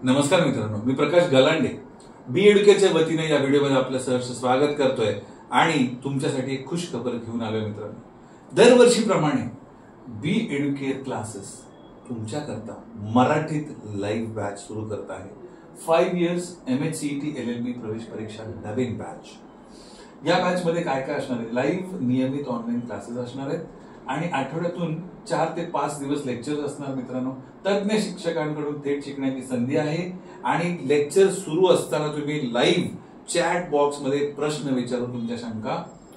नमस्कार मित्रांनो, मी प्रकाश गलांडे बी एडुकेच्या वतीने या व्हिडिओमध्ये आपलं सहर्ष स्वागत करतोय आणि तुमच्यासाठी एक खुश खबर घेऊन आलोय मित्रांनो। दरवर्षीप्रमाणे बी एडुकेट क्लासेस तुमच्याकरता मराठीत लाईव्ह बॅच सुरू करत आहे। 5 इयर्स MHCET LLB प्रवेश परीक्षा नवीन बॅच। या बॅच मध्ये काय काय असणार आहे? लाईव्ह नियमित ऑनलाईन क्लासेस असणार आहेत आणि आठवड्यातून 4 ते 5 दिवस लेक्चर्स असणार मित्रांनो। तज्ञ शिक्षकांकडून थेट शिकण्याची संधी आहे आणि लेक्चर सुरू असताना तुम्ही लाईव्ह चॅट बॉक्स मध्ये प्रश्न विचारून तुमच्या शंका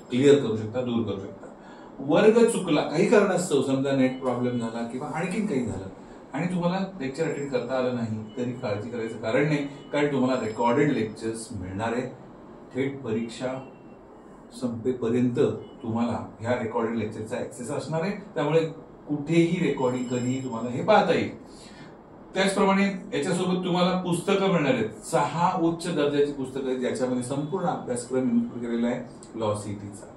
क्लिअर करू शकता, दूर करू शकता। वर्ग चुकला, काही कारणास्तव, समजा नेट प्रॉब्लेम झाला किंवा आणखीन काही झालं आणि तुम्हाला लेक्चर अटेंड करता आलं नाही तरी काळजी करायचं कारण नाही, कारण तुम्हाला रेकॉर्डेड लेक्चर्स मिळणार आहे। थेट परीक्षा संपेपर्यंत तुम्हाला ह्या रेकॉर्डेड लेक्चरचा ऍक्सेस असणार आहे, त्यामुळे कुठेही रेकॉर्डिंग कधीही तुम्हाला हे पाहता येईल। त्याचप्रमाणे याच्यासोबत तुम्हाला पुस्तकं मिळणार आहेत, 6 उच्च दर्जाची पुस्तकं आहेत ज्याच्यामध्ये संपूर्ण अभ्यासक्रम इन्क्लूड केलेला आहे लॉ सीईटीचा।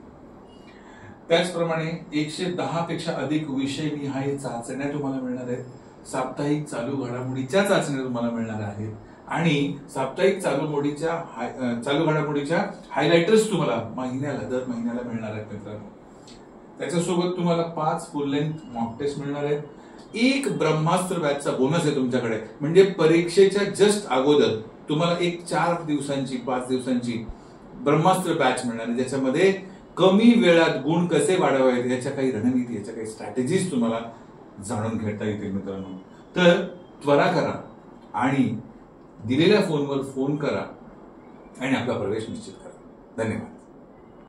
त्याचप्रमाणे 110 पेक्षा अधिक विषयनिहाय चाचण्या तुम्हाला मिळणार आहेत। साप्ताहिक चालू घडामोडीच्या चाचण्या तुम्हाला मिळणार आहेत आणि साप्ताहिक चालू घडामोडीच्या हायलाइटर्स तुम्हाला दर महिन्याला मिळणार आहेत मित्रांनो। त्याच्यासोबत तुम्हाला 5 फुल लेंथ मॉक टेस्ट मिळणार आहेत। एक ब्रह्मास्त्र बॅचचा बोनस आहे तुमच्याकडे, म्हणजे परीक्षेच्या जस्ट अगोदर तुम्हाला एक 4 दिवसांची 5 दिवसांची ब्रह्मास्त्र बॅच मिळणार आहे, ज्याच्यामध्ये कमी वेळात गुण कसे वाढवायचे याच्या काही रणनीती, याच्या काही स्ट्रॅटेजीज तुम्हाला जाणून घेता येतील मित्रांनो। तर त्वरा करा आणि दिलेल्या फोनवर फोन करा आणि आपला प्रवेश निश्चित करा। धन्यवाद।